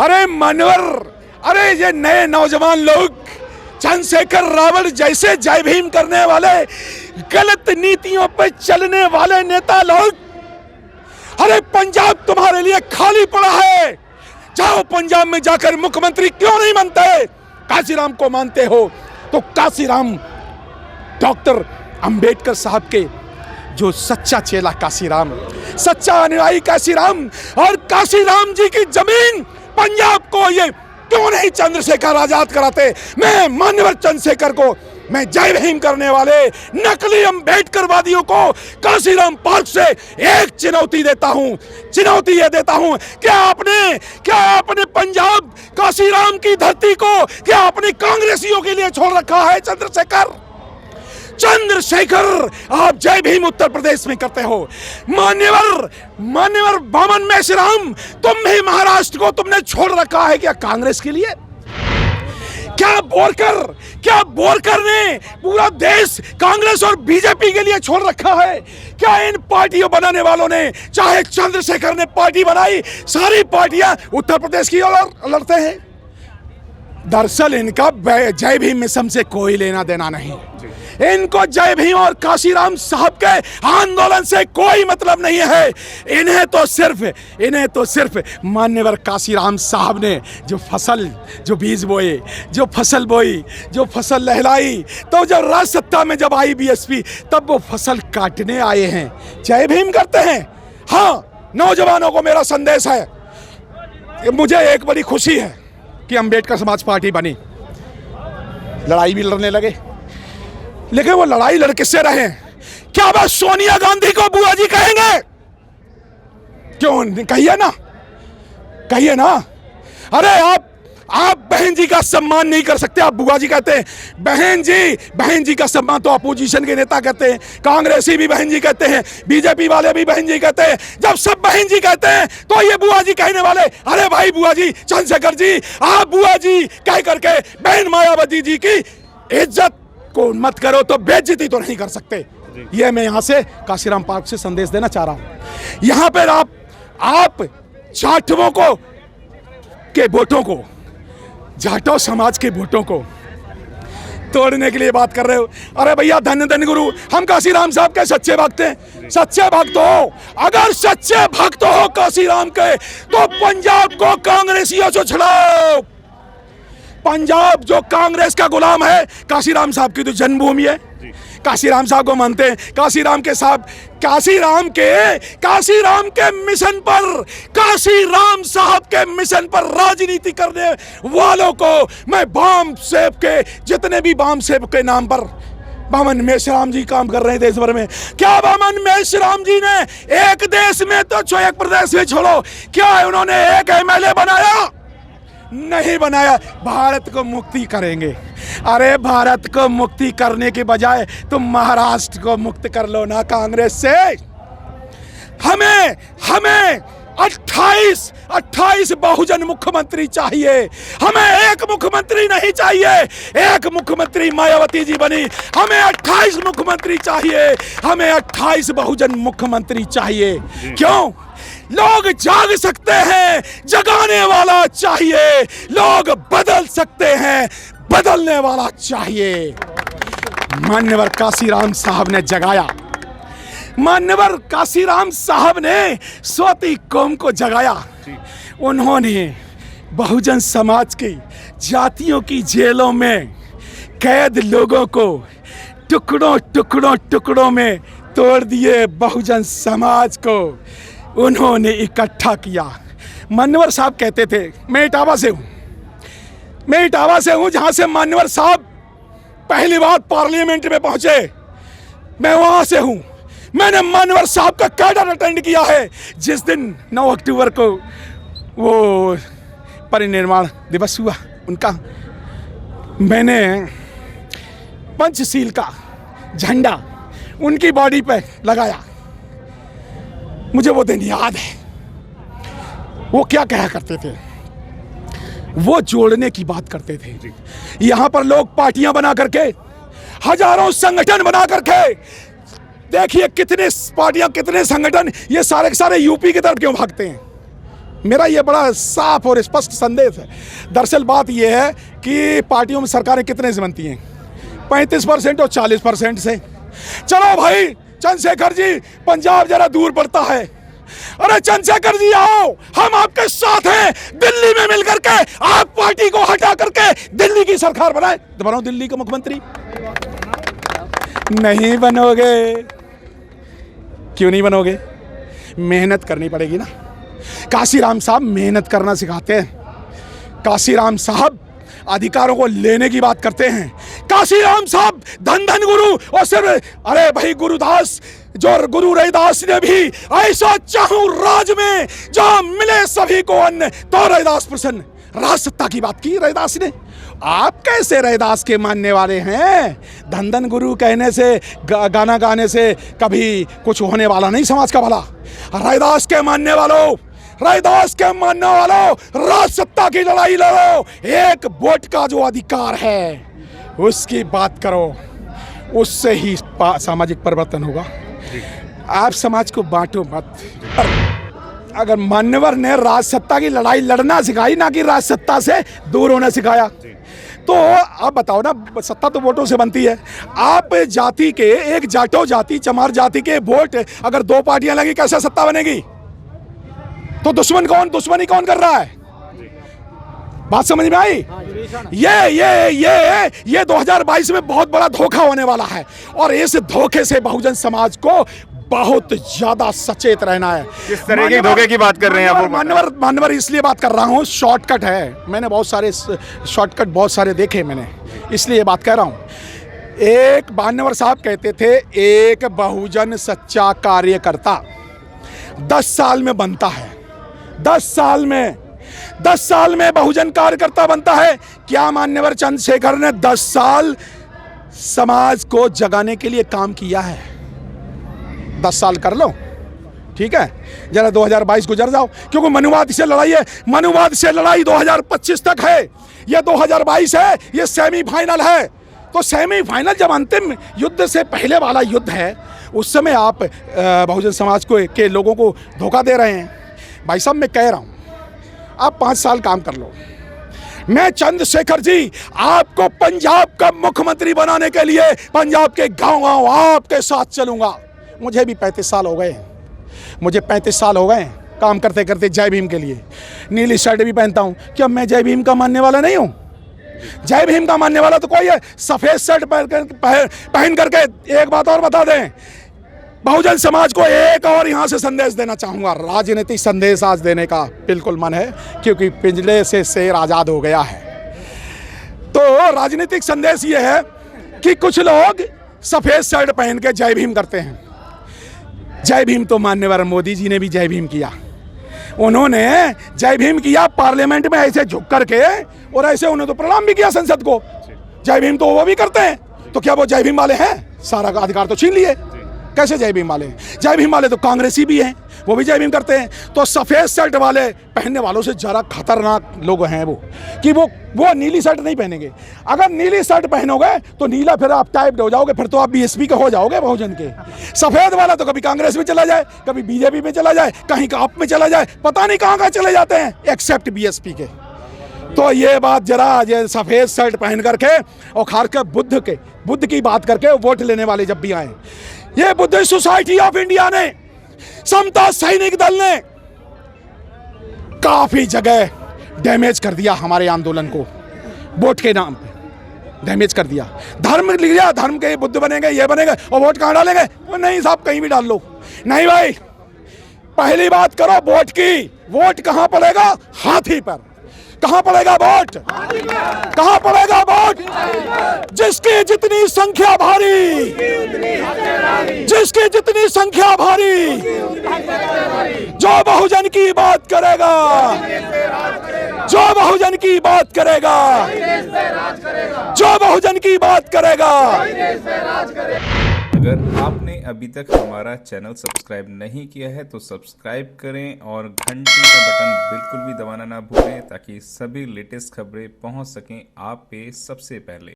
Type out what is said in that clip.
अरे मान्यवर, अरे ये नए नौजवान लोग, चंद्रशेखर रावण जैसे जय भीम करने वाले, गलत नीतियों पर चलने वाले नेता लोग, अरे पंजाब तुम्हारे लिए खाली पड़ा है। जाओ पंजाब में जाकर मुख्यमंत्री क्यों नहीं बनते? काशीराम को मानते हो तो काशीराम, डॉक्टर अंबेडकर साहब के जो सच्चा चेला काशीराम, सच्चा अनुयायी काशीराम, और काशीराम जी की जमीन पंजाब को ये क्यों नहीं चंद्रशेखर आजाद कराते? मैं मान्यवर चंद्रशेखर को, मैं जय भीम करने वाले नकली अंबेडकरवादियों को काशीराम पार्क से एक चुनौती देता हूं, चुनौती ये देता हूं, क्या आपने पंजाब काशीराम की धरती को क्या आपने कांग्रेसियों के लिए छोड़ रखा है? चंद्रशेखर, आप जय भीम उत्तर प्रदेश में करते हो। मान्यवर बामन मेश्राम, तुम भी महाराष्ट्र को तुमने छोड़ रखा है क्या कांग्रेस के लिए? क्या बोरकर ने पूरा देश कांग्रेस और बीजेपी के लिए छोड़ रखा है? क्या इन पार्टियों बनाने वालों ने, चाहे चंद्रशेखर ने पार्टी बनाई, सारी पार्टियां उत्तर प्रदेश की ओर लड़ते हैं? दरअसल इनका जय भीम मिशन से कोई लेना देना नहीं, इनको जय भीम और काशीराम साहब के आंदोलन से कोई मतलब नहीं है। इन्हें तो सिर्फ मान्यवर काशीराम साहब ने जो बीज बोए, जो फसल बोई, जो फसल लहलाई, तो जब राज सत्ता में जब आई बीएसपी, तब वो फसल काटने आए हैं, जय भीम करते हैं। हाँ, नौजवानों को मेरा संदेश है, मुझे एक बड़ी खुशी है कि अंबेडकर समाज पार्टी बनी, लड़ाई भी लड़ने लगे, लेकिन वो लड़ाई लड़ किससे रहे? क्या बस सोनिया गांधी को बुआ जी कहेंगे? क्यों, कहिए ना। अरे आप बहन जी का सम्मान नहीं कर सकते, आप बुआ जी कहते हैं। बहन जी का सम्मान तो अपोजिशन के नेता कहते हैं, कांग्रेसी भी बहन जी कहते हैं, बीजेपी वाले भी बहन जी कहते हैं। जब सब बहन जी कहते हैं तो ये बुआ जी कहने वाले, अरे भाई बुआ जी, चंद्रशेखर जी, आप बुआ जी कह करके बहन मायावती जी की इज्जत को मत करो, तो बेइज्जती तो नहीं कर सकते। ये मैं यहाँ से काशीराम पार्क से संदेश देना चाह रहा हूँ। यहाँ पर आप जाटवों को के वोटों को, जाटो समाज के वोटों को तोड़ने के लिए बात कर रहे हो। अरे भैया, धन्य गुरु, हम काशीराम साहब के सच्चे भक्त हैं, सच्चे भक्त हो। अगर सच्चे भक्त हो काशीराम के, तो पंजाब को कांग्रेसियों से छुड़ाओ। पंजाब जो कांग्रेस का गुलाम है, काशीराम साहब की तो जन्मभूमि है, काशीराम साहब को मानते हैं। काशीराम के मिशन पर, काशीराम साहब के मिशन पर राजनीति करने वालों को मैं जितने भी बाम सेब के नाम पर बामन मेश्राम जी काम कर रहे हैं देश भर में, क्या बामन मेश्राम जी ने एक देश में तो एक प्रदेश में छोड़ो, क्या उन्होंने एक एमएलए बनाया? नहीं बनाया। भारत को मुक्ति करेंगे। अरे भारत को मुक्ति करने के बजाय तुम महाराष्ट्र को मुक्त कर लो ना कांग्रेस से। हमें 28 बहुजन मुख्यमंत्री चाहिए, हमें एक मुख्यमंत्री नहीं चाहिए। एक मुख्यमंत्री मायावती जी बनी, हमें 28 मुख्यमंत्री चाहिए, हमें 28 बहुजन मुख्यमंत्री चाहिए। क्यों? लोग जाग सकते हैं, जगाने वाला चाहिए। लोग बदल सकते हैं, बदलने वाला चाहिए। मान्यवर काशीराम साहब ने जगाया, मान्यवर काशीराम साहब ने स्वती कौम को जगाया। उन्होंने बहुजन समाज की जातियों की जेलों में कैद लोगों को टुकड़ों में तोड़ दिए। बहुजन समाज को उन्होंने इकट्ठा किया। मान्यवर साहब कहते थे, मैं इटावा से हूँ जहाँ से मान्यवर साहब पहली बार पार्लियामेंट में पहुँचे, मैं वहाँ से हूँ। मैंने मान्यवर साहब का कैडर अटेंड किया है। जिस दिन 9 अक्टूबर को वो परिनिर्वाण दिवस हुआ उनका, मैंने पंचशील का झंडा उनकी बॉडी पे लगाया। मुझे वो दिन याद है। वो क्या कहा करते थे, वो जोड़ने की बात करते थे। यहाँ पर लोग पार्टियां बना करके, हजारों संगठन बना करके, देखिए कितने पार्टियां, कितने संगठन, ये सारे के सारे यूपी की तरफ क्यों भागते हैं? मेरा ये बड़ा साफ और स्पष्ट संदेश है। दरअसल बात ये है कि पार्टियों में सरकारें कितने से बनती हैं, 35% और 40% से। चलो भाई चंद्रशेखर जी, पंजाब जरा दूर पड़ता है, अरे चंद्रशेखर जी आओ, हम आपके साथ हैं, दिल्ली में मिलकर के आप पार्टी को हटा करके दिल्ली की सरकार बनाए, तो बनाओ दिल्ली का मुख्यमंत्री। नहीं बनोगे, क्यों नहीं बनोगे? मेहनत करनी पड़ेगी ना। काशीराम साहब मेहनत करना सिखाते हैं। काशीराम साहब अधिकारों को लेने की बात करते हैं। काशीराम साहब धन धन गुरु, और सिर्फ अरे भाई गुरुदास, जो गुरु रविदास ने भी ऐसा चाहूं राज में जहां मिले सभी को अन्न, तो रविदास प्रसन्न, राज सत्ता की बात की रविदास ने। आप कैसे रविदास के मानने वाले हैं? धन धन गुरु कहने से, गाना गाने से कभी कुछ होने वाला नहीं समाज का भला। रविदास के मानने वालों, रविदास के मानने वालों, राज सत्ता की लड़ाई लड़ो। एक वोट का जो अधिकार है उसकी बात करो, उससे ही सामाजिक परिवर्तन होगा। आप समाज को बांटो मत। अगर मान्यवर ने राज सत्ता की लड़ाई लड़ना सिखाई, ना कि राज सत्ता से दूर होना सिखाया, तो आप बताओ ना, सत्ता तो वोटों से बनती है। आप जाति के, एक जाटो जाति, चमार जाति के वोट अगर दो पार्टियां लगी, कैसे सत्ता बनेगी? तो दुश्मनी कौन कर रहा है? बात समझ में आई? ये 2022 में बहुत बड़ा धोखा होने वाला है, और इस धोखे से बहुजन समाज को बहुत ज्यादा सचेत रहना है। किस तरह के धोखे की बात कर रहे हैं आप? मान्यवर इसलिए बात कर रहा हूँ, शॉर्टकट है, मैंने बहुत सारे शॉर्टकट बहुत सारे देखे मैंने, इसलिए बात कर रहा हूँ। एक मान्यवर साहब कहते थे, एक बहुजन सच्चा कार्यकर्ता 10 साल में बनता है। 10 साल में बहुजन कार्यकर्ता बनता है। क्या मान्यवर चंद्रशेखर ने 10 साल समाज को जगाने के लिए काम किया है? 10 साल कर लो, ठीक है, जरा 2022 गुजर जाओ, क्योंकि मनुवाद से लड़ाई है। मनुवाद से लड़ाई 2025 तक है, ये 2022 है, ये सेमीफाइनल है। तो सेमीफाइनल जब अंतिम युद्ध से पहले वाला युद्ध है, उस समय आप बहुजन समाज को के लोगों को धोखा दे रहे हैं। भाई साहब मैं कह रहा हूं, आप 5 साल काम कर लो। मैं चंद्रशेखर जी आपको पंजाब का मुख्यमंत्री बनाने के लिए पंजाब के गांव-गांव आपके साथ चलूंगा। मुझे भी 35 साल हो गए, मुझे 35 साल हो गए काम करते करते जय भीम के लिए। नीली शर्ट भी पहनता हूं। क्या मैं जय भीम का मानने वाला नहीं हूं? जय भीम का मानने वाला तो कोई है। सफेद शर्ट पहन करके एक बात और बता दें, बहुजन समाज को एक और यहां से संदेश देना चाहूंगा। राजनीतिक संदेश आज देने का बिल्कुल मन है, क्योंकि पिंजरे से शेर आजाद हो गया है। तो राजनीतिक संदेश ये है कि कुछ लोग सफेद शर्ट पहन के जय भीम करते हैं। जय भीम तो माननीय मोदी जी ने भी जय भीम किया। उन्होंने जय भीम किया पार्लियामेंट में ऐसे झुक करके, और ऐसे उन्होंने तो प्रणाम भी किया संसद को। जय भीम तो वो भी करते हैं, तो क्या वो जय भीम वाले हैं? सारा अधिकार तो छीन लिए। कैसे जय भीम वाले? जय भीम वाले तो कांग्रेसी भी हैं, वो भी जय भीम करते हैं। तो सफेद शर्ट वाले पहनने वालों से जरा खतरनाक लोग हैं वो, कि वो नीली शर्ट नहीं पहनेंगे। अगर नीली शर्ट पहनोगे तो नीला, फिर आप टाइप हो जाओगे, फिर तो आप बीएसपी के हो जाओगे बहुजन के। सफेद वाला तो कभी कांग्रेस में चला जाए, कभी बीजेपी में चला जाए, कहीं आप में चला जाए, पता नहीं कहाँ चले जाते हैं, एक्सेप्ट बीएसपी के। तो ये बात जरा, ये सफेद शर्ट पहन करके और खासकर बुद्ध की बात करके वोट लेने वाले जब भी आए, ये बुद्धिस्ट सोसाइटी ऑफ इंडिया ने, समता सैनिक दल ने काफी जगह डैमेज कर दिया हमारे आंदोलन को, वोट के नाम पे डैमेज कर दिया। धर्म लिख दिया, धर्म के बुद्ध बनेंगे, ये बनेंगे, और वोट कहां डालेंगे? नहीं साहब, कहीं भी डाल लो। नहीं भाई, पहली बात करो वोट की। वोट कहां पड़ेगा? हाथी पर। कहां पड़ेगा वोट? कहां पड़ेगा वोट? जिसकी जितनी संख्या भारी, जिसकी जितनी संख्या भारी, जो बहुजन की बात करेगा, जो बहुजन की बात करेगा, जो बहुजन की बात करेगा। अगर आपने अभी तक हमारा चैनल सब्सक्राइब नहीं किया है तो सब्सक्राइब करें और घंटी का बटन बिल्कुल भी दबाना ना भूलें, ताकि सभी लेटेस्ट खबरें पहुंच सकें आप पे सबसे पहले।